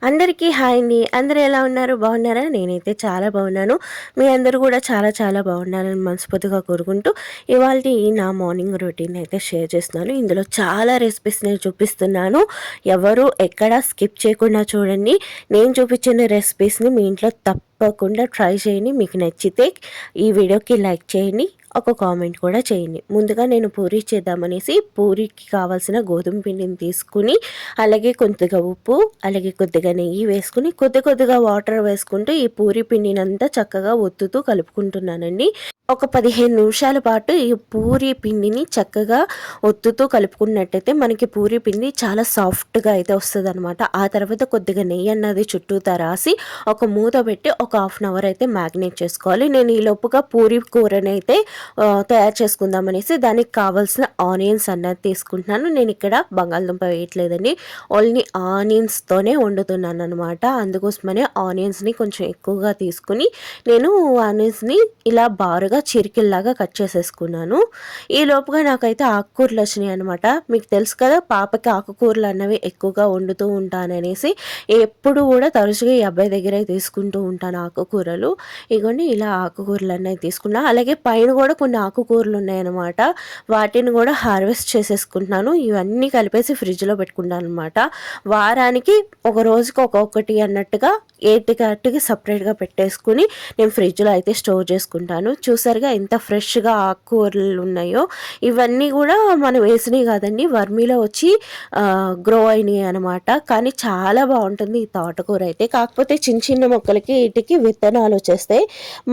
అందరికీ హాయ్ అండి. అందరూ ఎలా ఉన్నారు? బాగున్నారా? నేనైతే చాలా బాగున్నాను. మీ అందరూ కూడా చాలా చాలా బాగున్నారని మనస్ఫూర్తిగా కోరుకుంటూ ఇవాల్టి నా మార్నింగ్ రొటీన్ అయితే షేర్ చేస్తున్నాను. ఇందులో చాలా రెసిపీస్ నేను చూపిస్తున్నాను. ఎవరు ఎక్కడ స్కిప్ చేయకుండా చూడండి. నేను చూపించిన రెసిపీస్ని మీ ఇంట్లో తప్పకుండా ట్రై చేయండి. మీకు నచ్చితే ఈ వీడియోకి లైక్ చేయండి, ఒక కామెంట్ కూడా చేయండి. ముందుగా నేను పూరీ చేద్దామనేసి పూరీకి కావాల్సిన గోధుమ పిండిని తీసుకుని అలాగే కొద్దిగా ఉప్పు అలాగే కొద్దిగా నెయ్యి వేసుకుని కొద్దిగా వాటర్ వేసుకుంటూ ఈ పూరీ పిండినంతా చక్కగా ఒత్తుతూ కలుపుకుంటున్నానండి. ఒక 15 నిమిషాల పాటు ఈ పూరీ పిండిని చక్కగా ఒత్తుతూ కలుపుకున్నట్టయితే మనకి పూరీ పిండి చాలా సాఫ్ట్గా అయితే వస్తుంది అనమాట. ఆ తర్వాత కొద్దిగా నెయ్యి అన్నది చుట్టూతా రాసి ఒక మూత పెట్టి ఒక హాఫ్ అన్ అవర్ అయితే మ్యాగ్నేట్ చేసుకోవాలి. నేను ఈ లోపుగా పూరీ కూరని అయితే తయారు చేసుకుందామనేసి దానికి కావాల్సిన ఆనియన్స్ అన్నది తీసుకుంటున్నాను. నేను ఇక్కడ బంగాళదుంప వేయట్లేదండి, ఓన్లీ ఆనియన్స్తోనే వండుతున్నాను అనమాట. అందుకోసమనే ఆనియన్స్ని కొంచెం ఎక్కువగా తీసుకుని నేను ఆనియన్స్ని ఇలా బారుగా చిరికిల్లాగా కట్ చేసేసుకున్నాను. ఈ లోపుగా నాకైతే ఆకుకూరలు వచ్చినాయి అనమాట. మీకు తెలుసు కదా, పాపకి ఆకుకూరలు అన్నవి ఎక్కువగా వండుతూ ఉంటాననేసి ఎప్పుడు కూడా తరచుగా ఈ అబ్బాయి దగ్గరే తీసుకుంటూ ఉంటాను ఆకుకూరలు. ఇగోండి ఇలా ఆకుకూరలు అన్నవి తీసుకున్నా. అలాగే పైన కూడా కొన్ని ఆకుకూరలు ఉన్నాయన్నమాట. వాటిని కూడా హార్వెస్ట్ చేసేసుకుంటున్నాను. ఇవన్నీ కలిపేసి ఫ్రిడ్జ్లో పెట్టుకుంటాను అనమాట. వారానికి ఒక రోజుకి ఒక్కొక్కటి అన్నట్టుగా ఏటికి సపరేట్గా పెట్టేసుకుని నేను ఫ్రిడ్జ్లో అయితే స్టోర్ చేసుకుంటాను. చూసారుగా ఎంత ఫ్రెష్గా ఆకుకూరలు ఉన్నాయో. ఇవన్నీ కూడా మనం వేసినవి కాదండి, వర్మీలో వచ్చి గ్రో అయినాయి అనమాట. కానీ చాలా బాగుంటుంది ఈ తోటకూర అయితే. కాకపోతే చిన్న చిన్న మొక్కలకి వీటికి విత్తనాలు వచ్చేస్తాయి.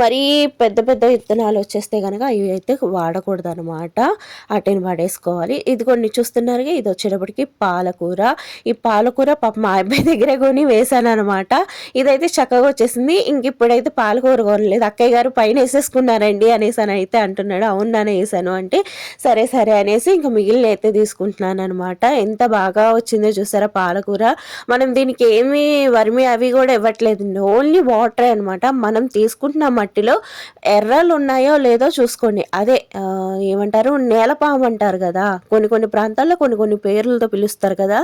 మరీ పెద్ద పెద్ద విత్తనాలు వచ్చేస్తే కనుక ఇవి అయితే వాడకూడదు అనమాట. వాటిని పడేసుకోవాలి. ఇది కొన్ని చూస్తున్నారుగా, ఇది వచ్చేటప్పటికి పాలకూర. ఈ పాలకూర పాప మా అబ్బాయి దగ్గరే కొని వేసాను అనమాట. ఇదైతే చక్కగా వచ్చేసింది. ఇంక ఇప్పుడైతే పాలకూర కొనలేదు, అక్కయ్య గారు పైన వేసేసుకున్నారండి అనేసి అని అయితే అంటున్నాడు. అవునానే వేసాను అంటే సరే సరే అనేసి ఇంకా మిగిలిన అయితే తీసుకుంటున్నాను అనమాట. ఎంత బాగా వచ్చిందో చూసారా పాలకూర. మనం దీనికి ఏమి వర్మి అవి కూడా ఇవ్వట్లేదు, ఓన్లీ వాటరే అనమాట. మనం తీసుకుంటున్న మట్టిలో ఎర్రలు ఉన్నాయో లేదో చూసుకోండి. అదే ఏమంటారు, నేలపాము అంటారు కదా, కొన్ని కొన్ని ప్రాంతాల్లో కొన్ని కొన్ని పేర్లతో పిలుస్తారు కదా.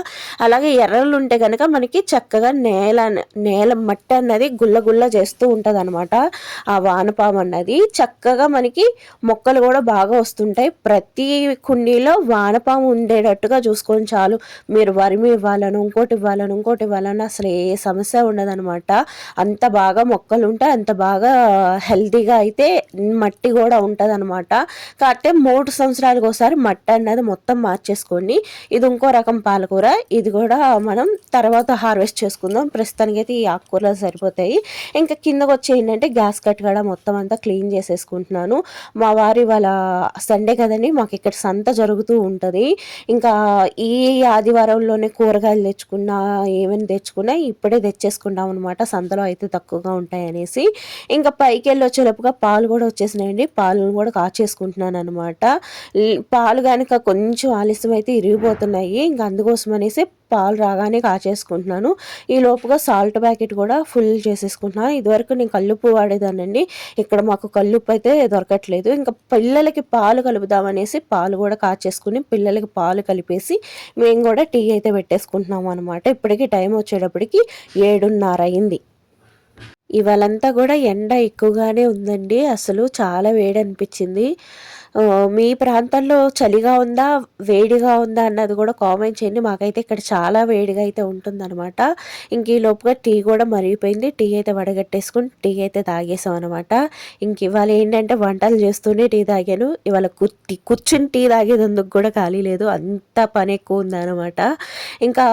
అలాగే ఎర్రలు ఉంటే కనుక మనకి చక్కగా నేల మట్టి అన్నది గుల్ల గుల్ల చేస్తూ ఉంటుంది అనమాట. ఆ వానపాము అన్నది చక్కగా మనకి మొక్కలు కూడా బాగా వస్తుంటాయి. ప్రతి కుండీలో వానపాము ఉండేటట్టుగా చూసుకొని చాలు. మీరు వర్మి ఇవ్వాలను, ఇంకోటి ఇవ్వాలని అసలు ఏ సమస్య ఉండదనమాట. అంత బాగా మొక్కలు ఉంటాయి, అంత బాగా హెల్తీగా అయితే మట్టి కూడా ఉంటుంది అనమాట. కాబట్టి 3 సంవత్సరాలకు ఒకసారి మట్టి అన్నది మొత్తం మార్చేసుకోండి. ఇది ఇంకో రకం పాలకూర, ఇది కూడా మనం తర్వాత హార్వెస్ట్ చేసుకుందాం. ప్రస్తుతానికి అయితే ఈ ఆకుకూరలు సరిపోతాయి. ఇంకా కిందకు వచ్చి ఏంటంటే గ్యాస్ కట్ కూడా మొత్తం అంతా క్లీన్ చేసేసుకుంటున్నాను. మా వారి వాళ్ళ సండే కదండి, మాకు ఇక్కడ సంత జరుగుతూ ఉంటుంది. ఇంకా ఈ ఆదివారంలోనే కూరగాయలు తెచ్చుకున్నా ఏమైనా తెచ్చుకున్నా ఇప్పుడే తెచ్చేసుకుంటాం అనమాట. సంతలో అయితే తక్కువగా ఉంటాయి అనేసి. ఇంకా పైకి వెళ్ళి వచ్చేలోపుగా పాలు కూడా వచ్చేసినాయండి. పాలను కూడా కాచేసుకుంటున్నాను అనమాట. పాలు కనుక కొంచెం ఆలస్యం అయితే ఇరిగిపోతున్నాయి. ఇంకా అందుకోసం అనేసి పాలు రాగానే కాచేసుకుంటున్నాను. ఈ లోపుగా సాల్ట్ ప్యాకెట్ కూడా ఫుల్ చేసేసుకుంటున్నాను. ఇదివరకు నేను కల్లుప్పు వాడేదానండి, ఇక్కడ మాకు కల్లుప్పు అయితే దొరకట్లేదు. ఇంకా పిల్లలకి పాలు కలుపుదామనేసి పాలు కూడా కాచేసుకుని పిల్లలకి పాలు కలిపేసి మేము కూడా టీ అయితే పెట్టేసుకుంటున్నాము అనమాట. ఇప్పటికి టైం వచ్చేటప్పటికి 7:30 అయింది. ఇవాళంతా కూడా ఎండ ఎక్కువగానే ఉందండి. అసలు చాలా వేడి అనిపించింది. మీ ప్రాంతంలో చలిగా ఉందా, వేడిగా ఉందా అన్నది కూడా కామెంట్ చేయండి. మాకైతే ఇక్కడ చాలా వేడిగా అయితే ఉంటుందన్నమాట. ఇంక ఈ లోపుగా టీ కూడా మరిగిపోయింది. టీ అయితే వడగట్టేసుకుని టీ అయితే తాగేసాం అనమాట. ఇంక ఇవాళ ఏంటంటే వంటలు చేస్తూనే టీ తాగాను. ఇవాళ కూర్చుని టీ తాగేదందుకు కూడా ఖాళీ లేదు, అంత పని ఎక్కువ ఉందన్నమాట. ఇంకా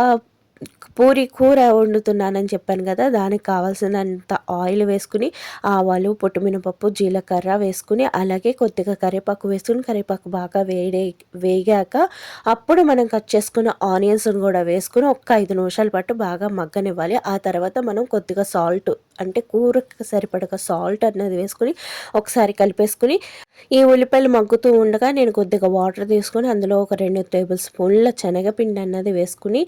పూరి కూర వండుతున్నానని చెప్పాను కదా, దానికి కావాల్సినంత ఆయిల్ వేసుకుని ఆవాలు, పొట్టుమినపప్పు, జీలకర్ర వేసుకుని అలాగే కొద్దిగా కరివేపాకు వేసుకుని కరివేపాకు బాగా వేగాక అప్పుడు మనం కట్ చేసుకున్న ఆనియన్స్ని కూడా వేసుకుని ఒక 5 నిమిషాల పాటు బాగా మగ్గనివ్వాలి. ఆ తర్వాత మనం కొద్దిగా సాల్ట్, అంటే కూరకు సరిపడగా సాల్ట్ అన్నది వేసుకుని ఒకసారి కలిపేసుకుని ఈ ఉల్లిపాయలు మగ్గుతూ ఉండగా నేను కొద్దిగా వాటర్ తీసుకొని అందులో ఒక 2 టేబుల్ స్పూన్ల శనగపిండి అన్నది వేసుకుని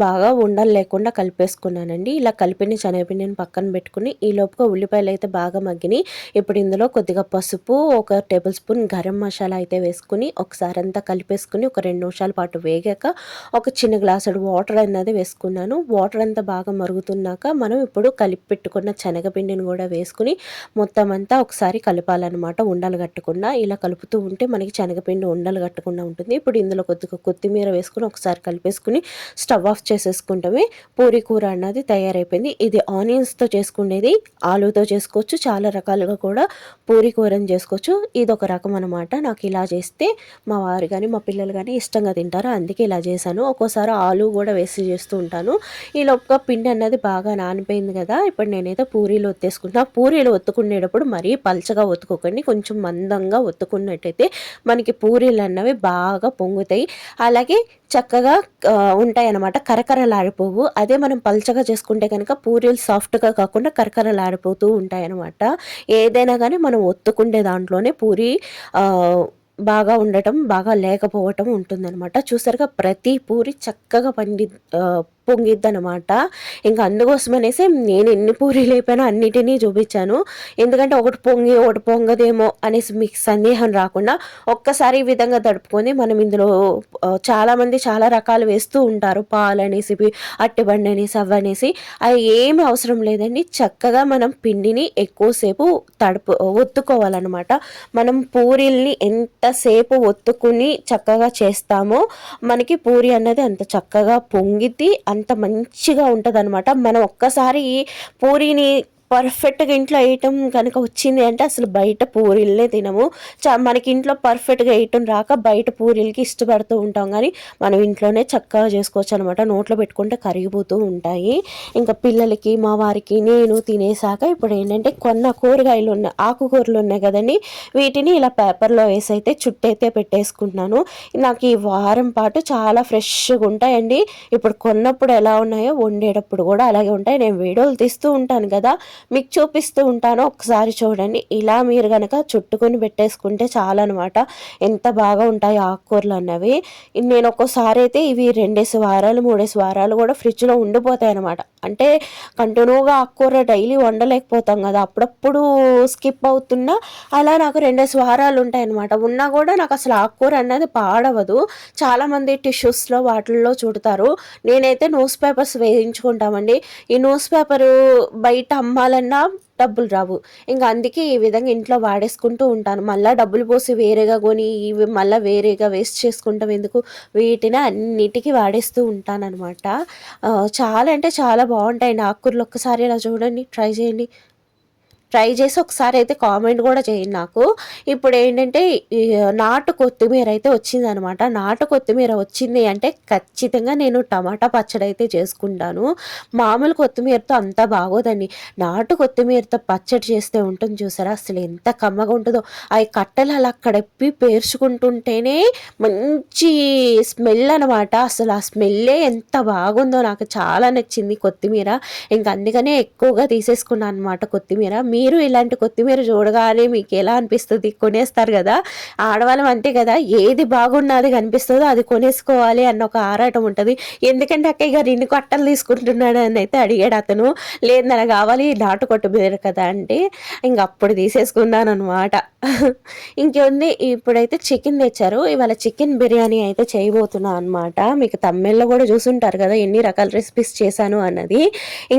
బాగా ఉండలు లేకుండా కలిపేసుకున్నానండి. ఇలా కలిపిన శనగపిండిని పక్కన పెట్టుకుని ఈ లోపుగా ఉల్లిపాయలు అయితే బాగా మగ్గినాయి. ఇప్పుడు ఇందులో కొద్దిగా పసుపు, 1 టేబుల్ స్పూన్ గరం మసాలా అయితే వేసుకుని ఒకసారి అంతా కలిపేసుకుని ఒక 2 నిమిషాల పాటు వేగాక ఒక చిన్న గ్లాసుడు వాటర్ అన్నది వేసుకున్నాను. వాటర్ అంతా బాగా మరుగుతున్నాక మనం ఇప్పుడు కలిపి పెట్టుకున్న శనగపిండిని కూడా వేసుకుని మొత్తం అంతా ఒకసారి కలపాలన్నమాట, ఉండలు కట్టకుండా. ఇలా కలుపుతూ ఉంటే మనకి శనగపిండి ఉండలు కట్టకుండా ఉంటుంది. ఇప్పుడు ఇందులో కొద్దిగా కొత్తిమీర వేసుకుని ఒకసారి కలిపేసుకుని స్టవ్ ఆఫ్ చేసేసుకుంటామే పూరి కూర అన్నది తయారైపోయింది. ఇది ఆనియన్స్తో చేసుకునేది, ఆలూతో చేసుకోవచ్చు, చాలా రకాలుగా కూడా పూరి కూరని చేసుకోవచ్చు. ఇది ఒక రకం అనమాట. నాకు ఇలా చేస్తే మా వారు కానీ మా పిల్లలు కానీ ఇష్టంగా తింటారు, అందుకే ఇలా చేశాను. ఒక్కోసారి ఆలు కూడా వేసి చేస్తూ ఉంటాను. ఈ లోపుగా పిండి అన్నది బాగా నానిపోయింది కదా, ఇప్పుడు నేనైతే పూరీలు ఒత్తేసుకుంటున్నా. పూరీలు ఒత్తుకునేటప్పుడు మరీ పల్చగా ఒత్తుకోకండి, కొంచెం మందంగా ఒత్తుకున్నట్టయితే మనకి పూరీలు అన్నవి బాగా పొంగుతాయి, అలాగే చక్కగా ఉంటాయి అన్నమాట, కరకరలాడిపోవు. అదే మనం పల్చగా చేసుకుంటే కనుక పూరీలు సాఫ్ట్గా కాకుండా కరకరలాడిపోతూ ఉంటాయి అన్నమాట. ఏదైనా కానీ మనం ఒత్తుకుండే దాంట్లోనే పూరి బాగా ఉండటం, బాగా లేకపోవటం ఉంటుందన్నమాట. చూసారుగా ప్రతి పూరి చక్కగా పొంగిద్దనమాట. ఇంకా అందుకోసమనేసి నేను ఎన్ని పూరీలు అయిపోయినా అన్నిటినీ చూపించాను. ఎందుకంటే ఒకటి పొంగి ఒకటి పొంగదేమో అనేసి మీకు సందేహం రాకుండా ఒక్కసారి ఈ విధంగా తడుపుకొని మనం ఇందులో చాలామంది చాలా రకాలు వేస్తూ ఉంటారు, పాలు అనేసి, అట్టిబండి అనేసి, అవ్వనేసి. అది ఏమి అవసరం లేదండి. చక్కగా మనం పిండిని ఎక్కువసేపు ఒత్తుకోవాలన్నమాట. మనం పూరీల్ని ఎంతసేపు ఒత్తుకుని చక్కగా చేస్తామో మనకి పూరి అన్నది అంత చక్కగా పొంగిద్ది, అంత మంచిగా ఉంటుందన్నమాట. మనం ఒక్కసారి పూరీని పర్ఫెక్ట్గా ఇంట్లో వేయటం కనుక వచ్చింది అంటే అసలు బయట పూరీలనే తినము. మనకి ఇంట్లో పర్ఫెక్ట్గా వేయటం రాక బయట పూరీలకి ఇష్టపడుతూ ఉంటాం, కానీ మనం ఇంట్లోనే చక్కగా చేసుకోవచ్చు అనమాట. నోట్లో పెట్టుకుంటే కరిగిపోతూ ఉంటాయి. ఇంకా పిల్లలకి, మా వారికి, నేను తినేసాక ఇప్పుడు ఏంటంటే కొన్న కూరగాయలు ఉన్నాయి, ఆకుకూరలు ఉన్నాయి కదండి, వీటిని ఇలా పేపర్లో వేసి అయితే చుట్టైతే పెట్టేసుకుంటున్నాను. నాకు ఈ వారం పాటు చాలా ఫ్రెష్గా ఉంటాయండి. ఇప్పుడు కొన్నప్పుడు ఎలా ఉన్నాయో వండేటప్పుడు కూడా అలాగే ఉంటాయి. నేను వీడియోలు తీస్తూ ఉంటాను కదా, మీకు చూపిస్తూ ఉంటాను, ఒకసారి చూడండి. ఇలా మీరు కనుక చుట్టుకొని పెట్టేసుకుంటే చాలా అనమాట, ఎంత బాగా ఉంటాయి ఆకుకూరలు అన్నవి. నేను ఒక్కోసారి అయితే ఇవి 2 వారాలు 3 వారాలు కూడా ఫ్రిడ్జ్లో ఉండిపోతాయి అనమాట. అంటే కంటిన్యూగా ఆకుకూర డైలీ వండలేకపోతాం కదా, అప్పుడప్పుడు స్కిప్ అవుతున్నా అలా నాకు 2 వారాలు ఉంటాయి అనమాట. ఉన్నా కూడా నాకు అసలు ఆకుకూర అన్నది పాడవదు. చాలామంది టిష్యూస్లో వాటిల్లో చుడతారు, నేనైతే న్యూస్ పేపర్స్ వేయించుకుంటామండి. ఈ న్యూస్ పేపరు బయట అమ్మాలన్నా డబ్బులు రావు, ఇంకా అందుకే ఈ విధంగా ఇంట్లో వాడేసుకుంటూ ఉంటాను. మళ్ళీ డబ్బులు పోసి వేరేగా కొని ఇవి మళ్ళీ వేరేగా వేస్ట్ చేసుకుంటాం ఎందుకు, వీటిని అన్నిటికీ వాడేస్తూ ఉంటాను అనమాట. చాలా అంటే చాలా బాగుంటాయండి ఆకుకూరలు. ఒక్కసారి ఇలా చూడండి, ట్రై చేయండి. ట్రై చేసి ఒకసారి అయితే కామెంట్ కూడా చేయండి నాకు. ఇప్పుడు ఏంటంటే నాటు కొత్తిమీర అయితే వచ్చిందనమాట. నాటు కొత్తిమీర వచ్చింది అంటే ఖచ్చితంగా నేను టమాటా పచ్చడి అయితే చేసుకుంటాను. మామూలు కొత్తిమీరతో అంత బాగోదండి, నాటు కొత్తిమీరతో పచ్చడి చేస్తే ఉంటుంది చూసారా, అసలు ఎంత కమ్మగా ఉంటుందో. అవి కట్టెలు అలా కడిపి పేర్చుకుంటుంటేనే మంచి స్మెల్ అనమాట. అసలు ఆ స్మెల్లే ఎంత బాగుందో, నాకు చాలా నచ్చింది కొత్తిమీర. ఇంకా అందుకనే ఎక్కువగా తీసేసుకున్నాను అనమాట కొత్తిమీర. మీరు ఇలాంటి కొత్తిమీర చూడగానే మీకు ఎలా అనిపిస్తుంది, కొనేస్తారు కదా, ఆడవాళ్ళం అంతే కదా, ఏది బాగున్నది కనిపిస్తుందో అది కొనేసుకోవాలి అన్న ఒక ఆరాటం ఉంటుంది. ఎందుకంటే అక్కయ్య గారు ఇన్ని కట్టలు తీసుకుంటున్నాడు అని అయితే అడిగాడు అతను. లేదు నాకు కావాలి నాటు కొత్తిమీర కదా అంటే ఇంక అప్పుడు తీసేసుకున్నాను అనమాట. ఇంకేముంది, ఇప్పుడైతే చికెన్ తెచ్చారు. ఇవాళ చికెన్ బిర్యానీ అయితే చేయబోతున్నాను అనమాట. మీకు తమిళ్లో కూడా చూసుంటారు కదా ఎన్ని రకాల రెసిపీస్ చేశాను అన్నది,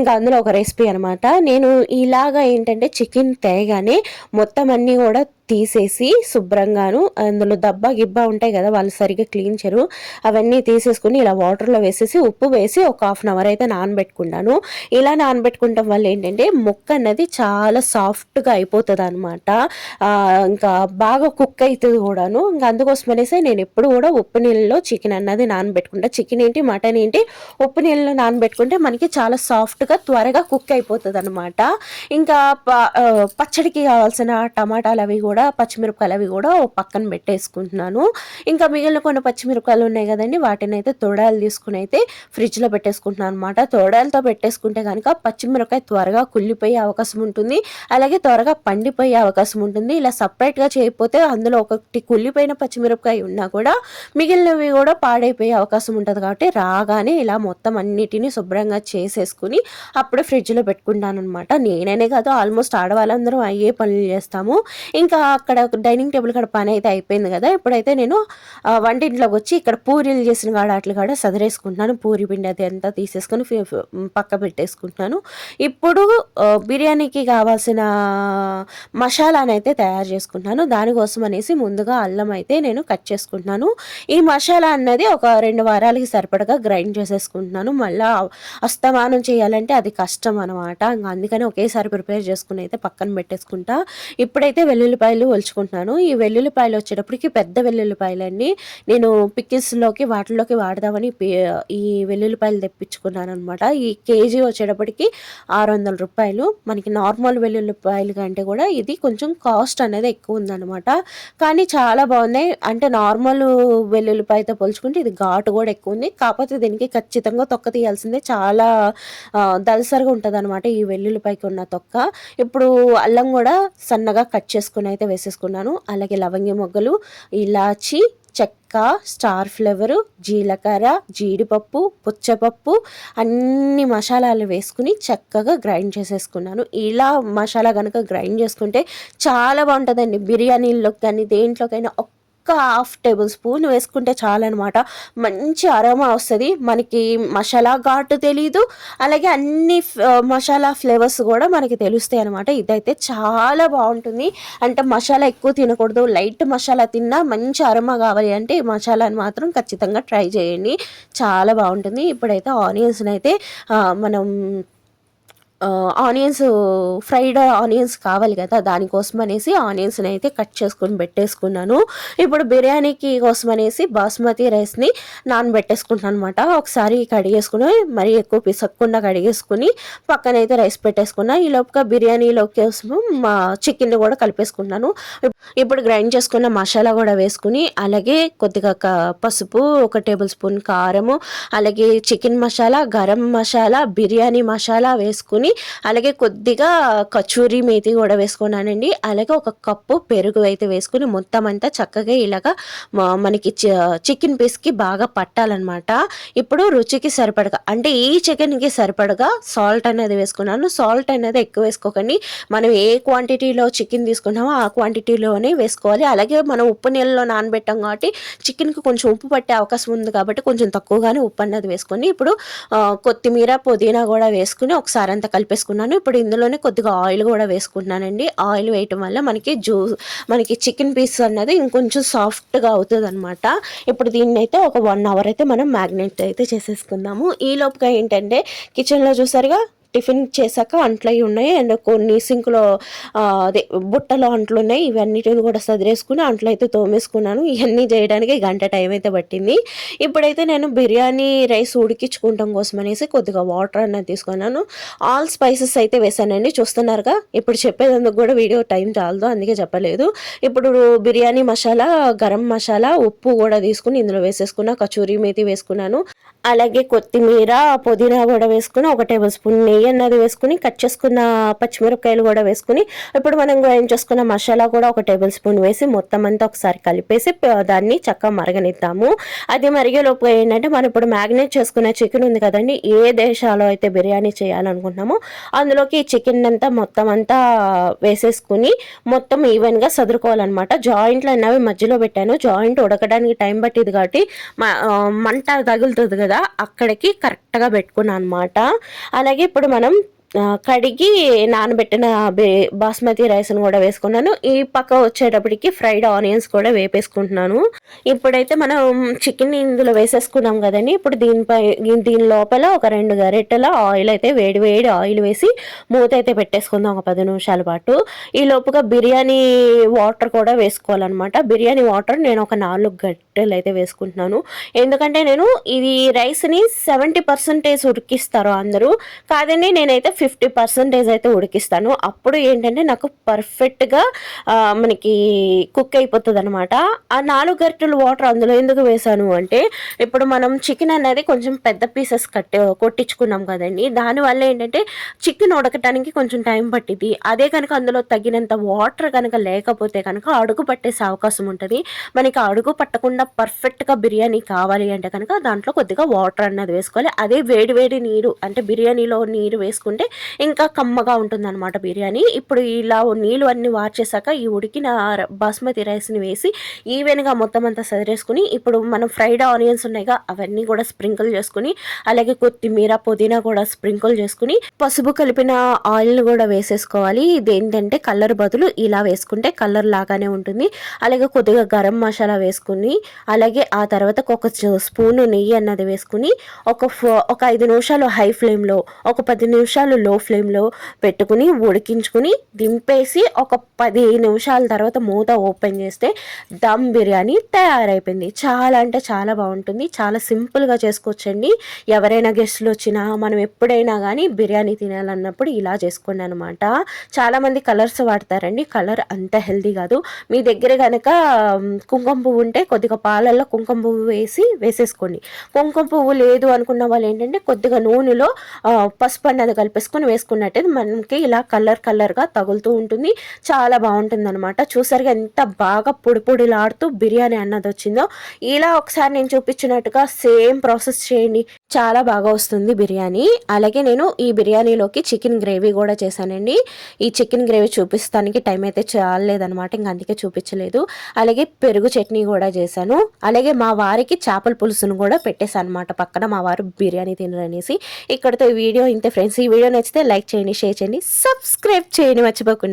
ఇంకా అందులో ఒక రెసిపీ అనమాట. నేను ఇలాగా ఏంటంటే చికెన్ తేగానే మొత్తం అన్నీ కూడా తీసేసి శుభ్రంగాను, అందులో దబ్బా గిబ్బా ఉంటాయి కదా, వాళ్ళు సరిగ్గా క్లీన్ చేయరు, అవన్నీ తీసేసుకుని ఇలా వాటర్లో వేసేసి ఉప్పు వేసి ఒక 1/2 అవర్ అయితే నానబెట్టుకున్నాను. ఇలా నానబెట్టుకుంటాం వల్ల ఏంటంటే ముక్క అన్నది చాలా సాఫ్ట్గా అయిపోతుంది అనమాట, ఇంకా బాగా కుక్ అవుతుంది కూడాను. ఇంకా అందుకోసమనేసి నేను ఎప్పుడు కూడా ఉప్పు నీళ్ళలో చికెన్ అన్నది నానబెట్టుకుంటా. చికెన్ ఏంటి మటన్ ఏంటి ఉప్పు నీళ్ళలో నానబెట్టుకుంటే మనకి చాలా సాఫ్ట్గా త్వరగా కుక్ అయిపోతుంది అనమాట. ఇంకా పచ్చడికి కావాల్సిన టమాటాలు అవి కూడా కూడా పచ్చిమిరపకాయలు అవి కూడా పక్కన పెట్టేసుకుంటున్నాను. ఇంకా మిగిలిన కొన్ని పచ్చిమిరపకాయలు ఉన్నాయి కదండి, వాటిని అయితే తొడాలు తీసుకుని అయితే ఫ్రిడ్జ్లో పెట్టేసుకుంటున్నాను అనమాట. తొడాలతో పెట్టేసుకుంటే కనుక పచ్చిమిరపకాయ త్వరగా కుళ్ళిపోయే అవకాశం ఉంటుంది, అలాగే త్వరగా పండిపోయే అవకాశం ఉంటుంది. ఇలా సపరేట్గా చేయకపోతే అందులో ఒకటి కుళ్ళిపోయిన పచ్చిమిరపకాయ ఉన్నా కూడా మిగిలినవి కూడా పాడైపోయే అవకాశం ఉంటుంది. కాబట్టి రాగానే ఇలా మొత్తం అన్నిటినీ శుభ్రంగా చేసేసుకుని అప్పుడే ఫ్రిడ్జ్లో పెట్టుకుంటాను అనమాట. నేననే కాదు, ఆల్మోస్ట్ ఆడవాళ్ళందరం అయ్యే పనులు చేస్తాము. ఇంకా అక్కడ డైనింగ్ టేబుల్ కాడ పని అయితే అయిపోయింది కదా, ఇప్పుడైతే నేను వంటింట్లోకి వచ్చి ఇక్కడ పూరీలు చేసిన కాడ అట్లు కాడ సదిరేసుకుంటున్నాను. పూరి పిండి అది అంతా తీసేసుకొని పక్క పెట్టేసుకుంటున్నాను. ఇప్పుడు బిర్యానీకి కావాల్సిన మసాలాను అయితే తయారు చేసుకుంటున్నాను. దానికోసం అనేసి ముందుగా అల్లం అయితే నేను కట్ చేసుకుంటున్నాను. ఈ మసాలా అన్నది ఒక 2 వారాలకి సరిపడగా గ్రైండ్ చేసేసుకుంటున్నాను. మళ్ళీ అస్తమానం చేయాలంటే అది కష్టం అనమాట. అందుకని ఒకేసారి ప్రిపేర్ చేసుకుని అయితే పక్కన పెట్టేసుకుంటా. ఇప్పుడైతే వెల్లుల్లిపాయలు ఒలుచుకుంటున్నాను. ఈ వెల్లుల్లిపాయలు వచ్చేటప్పటికి పెద్ద వెల్లుల్లిపాయలన్నీ నేను పికిల్స్లోకి వాటిలోకి వాడదామని ఈ వెల్లుల్లిపాయలు తెప్పించుకున్నాను అనమాట. ఈ కేజీ వచ్చేటప్పటికి 600 రూపాయలు. మనకి నార్మల్ వెల్లుల్లిపాయలు కంటే కూడా ఇది కొంచెం కాస్ట్ అనేది ఎక్కువ ఉందన్నమాట. కానీ చాలా బాగున్నాయి. అంటే నార్మల్ వెల్లుల్లిపాయతో పోల్చుకుంటే ఇది ఘాటు కూడా ఎక్కువ ఉంది. కాకపోతే దీనికి ఖచ్చితంగా తొక్క తీయాల్సిందే, చాలా దలసరిగా ఉంటుంది అనమాట ఈ వెల్లుల్లిపాయకి ఉన్న తొక్క. ఇప్పుడు అల్లం కూడా సన్నగా కట్ చేసుకుని అయితే వేసేసుకున్నాను. అలాగే లవంగి మొగ్గలు, ఇలాచి, చెక్క, స్టార్ ఫ్లేవరు, జీలకర్ర, జీడిపప్పు, పుచ్చపప్పు అన్ని మసాలాలు వేసుకుని చక్కగా గ్రైండ్ చేసేసుకున్నాను. ఇలా మసాలా కనుక గ్రైండ్ చేసుకుంటే చాలా బాగుంటుందండి. బిర్యానీలోకి కానీ దేంట్లోకైనా ఒక 1/2 టేబుల్ స్పూన్ వేసుకుంటే చాలన్నమాట. మంచి అరోమా వస్తుంది. మనకి మసాలా ఘాటు తెలీదు, అలాగే అన్ని మసాలా ఫ్లేవర్స్ కూడా మనకి తెలుస్తాయి అనమాట. ఇదైతే చాలా బాగుంటుంది. అంటే మసాలా ఎక్కువ తినకూడదు, లైట్ మసాలా తిన్నా మంచి అరోమా కావాలి అంటే ఈ మసాలాని మాత్రం ఖచ్చితంగా ట్రై చేయండి, చాలా బాగుంటుంది. ఇప్పుడైతే ఆనియన్స్ని అయితే మనం ఆనియన్స్ ఫ్రైడ్ ఆనియన్స్ కావాలి కదా, దానికోసం అనేసి ఆనియన్స్ని అయితే కట్ చేసుకొని పెట్టేసుకున్నాను. ఇప్పుడు బిర్యానీకి కోసం అనేసి బాస్మతి రైస్ని నానబెట్టేసుకుంటాను అనమాట. ఒకసారి కడిగేసుకుని మరీ ఎక్కువ పిసక్కుండా కడిగేసుకుని పక్కనైతే రైస్ పెట్టేసుకున్నా. ఈ లోపుగా బిర్యానీలో కోసం మా చికెన్ కూడా కలిపేసుకున్నాను. ఇప్పుడు గ్రైండ్ చేసుకున్న మసాలా కూడా వేసుకుని, అలాగే కొద్దిగా పసుపు, 1 టేబుల్ స్పూన్ కారము, అలాగే చికెన్ మసాలా, గరం మసాలా, బిర్యానీ మసాలా వేసుకుని, అలాగే కొద్దిగా కచూరి మేతి కూడా వేసుకున్నానండి. అలాగే 1 కప్పు పెరుగు అయితే వేసుకుని మొత్తం అంతా చక్కగా ఇలాగా మనకి చికెన్ పీస్కి బాగా పట్టాలన్నమాట. ఇప్పుడు రుచికి సరిపడగా, అంటే ఈ చికెన్కి సరిపడగా సాల్ట్ అనేది వేసుకున్నాను. సాల్ట్ అనేది ఎక్కువ వేసుకోకండి, మనం ఏ క్వాంటిటీలో చికెన్ తీసుకున్నామో ఆ క్వాంటిటీలోనే వేసుకోవాలి. అలాగే మనం ఉప్పు నీళ్ళలో నానబెట్టాం కాబట్టి చికెన్కి కొంచెం ఉప్పు పట్టే అవకాశం ఉంది కాబట్టి కొంచెం తక్కువగానే ఉప్పు అన్నది వేసుకొని, ఇప్పుడు కొత్తిమీర, పుదీనా కూడా వేసుకుని ఒకసారి అంతా కలిపేసుకున్నాను. ఇప్పుడు ఇందులోనే కొద్దిగా ఆయిల్ కూడా వేసుకుంటున్నానండి. ఆయిల్ వేయటం వల్ల మనకి చికెన్ పీస్ అన్నది ఇంకొంచెం సాఫ్ట్గా అవుతుంది అనమాట. ఇప్పుడు దీన్ని అయితే ఒక 1 అవర్ అయితే మనం మ్యాగ్నేట్ అయితే చేసేసుకుందాము. ఈ లోపుగా ఏంటంటే కిచెన్లో చూసారుగా టిఫిన్ చేశాక అంట్లు అవి ఉన్నాయి, అండ్ కొన్ని సింక్లో అదే బుట్టలో అంట్లు ఉన్నాయి. ఇవన్నిటిని కూడా సదిరేసుకుని అంట్లు అయితే తోమేసుకున్నాను. ఇవన్నీ చేయడానికి 1 గంట టైం అయితే పట్టింది. ఇప్పుడైతే నేను బిర్యానీ రైస్ ఉడికించుకోవటం కోసం అనేసి కొద్దిగా వాటర్ అనేది తీసుకున్నాను. ఆల్ స్పైసెస్ అయితే వేసానండి, చూస్తున్నారుగా. ఇప్పుడు చెప్పేందుకు కూడా వీడియో టైం చాలదు, అందుకే చెప్పలేదు. ఇప్పుడు బిర్యానీ మసాలా, గరం మసాలా, ఉప్పు కూడా తీసుకుని ఇందులో వేసేసుకున్నా. కచూరి మేతి వేసుకున్నాను, అలాగే కొత్తిమీర, పుదీనా కూడా వేసుకుని 1 టేబుల్ స్పూన్ నెయ్యి అన్నది వేసుకుని కట్ చేసుకున్న పచ్చిమిరపకాయలు కూడా వేసుకుని ఇప్పుడు మనం గ్రైండ్ చేసుకున్న మసాలా కూడా 1 టేబుల్ స్పూన్ వేసి మొత్తం అంతా ఒకసారి కలిపేసి దాన్ని చక్కగా మరగనిద్దాము. అది మరిగేలోపు ఏంటంటే మనం ఇప్పుడు మ్యాగ్నేట్ చేసుకున్న చికెన్ ఉంది కదండి, ఏ దేశాలో అయితే బిర్యానీ చేయాలనుకుంటున్నామో అందులోకి ఈ చికెన్ అంతా మొత్తం అంతా వేసేసుకుని మొత్తం ఈవెన్గా సదురుకోవాలన్నమాట. జాయింట్లు అన్నవి మధ్యలో పెట్టాను, జాయింట్ ఉడకడానికి టైం పట్టింది కాబట్టి మంట తగులుతుంది కదా, అక్కడికి కరెక్ట్గా పెట్టుకున్నాను అనమాట. అలాగే ఇప్పుడు మనం కడిగి నానబెట్టిన బాస్మతి రైస్ను కూడా వేసుకున్నాను. ఈ పక్క వచ్చేటప్పటికి ఫ్రైడ్ ఆనియన్స్ కూడా వేపేసుకుంటున్నాను. ఇప్పుడైతే మనం చికెన్ ఇందులో వేసేసుకున్నాం కదండి, ఇప్పుడు దీని లోపల ఒక 2 గరిటెల ఆయిల్ అయితే వేడి ఆయిల్ వేసి మూత అయితే పెట్టేసుకుందాం ఒక 10 నిమిషాల పాటు. ఈ లోపుగా బిర్యానీ వాటర్ కూడా వేసుకోవాలన్నమాట. బిర్యానీ వాటర్ నేను ఒక 4 గరిటెలు అయితే వేసుకుంటున్నాను. ఎందుకంటే నేను ఇది రైస్ని 70% ఉడికిస్తారు అందరూ, కాదండి నేనైతే 50% అయితే ఉడికిస్తాను. అప్పుడు ఏంటంటే నాకు పర్ఫెక్ట్‌గా మనకి కుక్ అయిపోతదనమాట. ఆ 4 గరిటెలు వాటర్ అందులో ఎందుకు వేశాను అంటే, ఇప్పుడు మనం చికెన్ అనేది కొంచెం పెద్ద పీసెస్ కొట్టించుకున్నాం కదండీ! దానివల్ల ఏంటంటే చికెన్ ఉడకటానికి కొంచెం టైం పట్టిద్ది. అదే కనుక అందులో తగినంత వాటర్ గనక లేకపోతే కనుక అడుగు పట్టేసే అవకాశం ఉంటది. మనకి అడుగు పట్టకుండా పర్ఫెక్ట్‌గా బిర్యానీ కావాలి అంటే కనుక దాంట్లో కొద్దిగా వాటర్ అన్నది వేసుకోవాలి. అదే వేడి వేడి నీరు అంటే బిర్యానీలో నీరు వేసుకుంటే ఇంకా కమ్మగా ఉంటుందనమాట బిర్యానీ. ఇప్పుడు ఇలా నీళ్ళు అన్నీ వార్చేసాక ఈ ఉడికిన బాస్మతి రైస్‌ని వేసి ఈవెన్‌గా మొత్తం అంతా సదిరేసుకొని ఇప్పుడు మనం ఫ్రైడ్ ఆనియన్స్ ఉన్నాయిగా అవన్నీ కూడా స్ప్రింకిల్ చేసుకొని, అలాగే కొత్తిమీర, పుదీనా కూడా స్ప్రింకిల్ చేసుకొని, పసుపు కలిపిన ఆయిల్‌ని కూడా వేసేసుకోవాలి. ఇదేంటంటే కలర్ బదులు ఇలా వేసుకుంటే కలర్ లాగానే ఉంటుంది. అలాగే కొద్దిగా గరం మసాలా వేసుకొని, అలాగే ఆ తర్వాత ఒక స్పూను నెయ్యి అన్నది వేసుకొని ఒక 5 నిమిషాలు హై ఫ్లేమ్‌లో, ఒక 10 నిమిషాలు లో ఫ్లేమ్‌లో పెట్టుకుని ఉడికించుకుని దింపేసి ఒక 10 నిమిషాల తర్వాత మూత ఓపెన్ చేస్తే దమ్ బిర్యానీ తయారైపోయింది. చాలా అంటే చాలా బాగుంటుంది. చాలా సింపుల్‌గా చేసుకోవచ్చండి. ఎవరైనా గెస్టులు వచ్చినా మనం ఎప్పుడైనా కానీ బిర్యానీ తినాలన్నప్పుడు ఇలా చేసుకోండి అనమాట. చాలామంది కలర్స్ వాడతారండి. కలర్ అంత హెల్తీ కాదు. మీ దగ్గర కనుక కుంకుమ పువ్వు ఉంటే కొద్దిగా పాలల్లో కుంకుమ పువ్వు వేసేసుకోండి. కుంకుమ పువ్వు లేదు అనుకున్న వాళ్ళు ఏంటంటే కొద్దిగా నూనెలో పసుపు అన్నది కలిపేసుకొని వేసుకున్నట్టయితే మనకి ఇలా కలర్గా తగులుతూ ఉంటుంది. చాలా బాగుంటుంది అనమాట. చూసారుగా ఎంత బాగా పొడి పొడిలాడుతూ బిర్యానీ అన్నది వచ్చిందో. ఇలా ఒకసారి నేను చూపించినట్టుగా సేమ్ ప్రాసెస్ చేయండి. చాలా బాగా వస్తుంది బిర్యానీ. అలాగే నేను ఈ బిర్యానీలోకి చికెన్ గ్రేవీ కూడా చేశానండి. ఈ చికెన్ గ్రేవీ చూపిస్తానికి టైం అయితే చాలలేదనమాట. ఇంక అందుకే చూపించలేదు. అలాగే పెరుగు చట్నీ కూడా చేశాను. అలాగే మా వారికి చేపల పులుసును కూడా పెట్టేశాను అనమాట పక్కన. మా వారు బిర్యానీ తినరనేసి. ఇక్కడితో ఈ వీడియో ఇంతే ఫ్రెండ్స్. ఈ వీడియో నచ్చితే లైక్ చేయండి, షేర్ చేయండి, సబ్స్క్రైబ్ చేయండి మర్చిపోకుండా.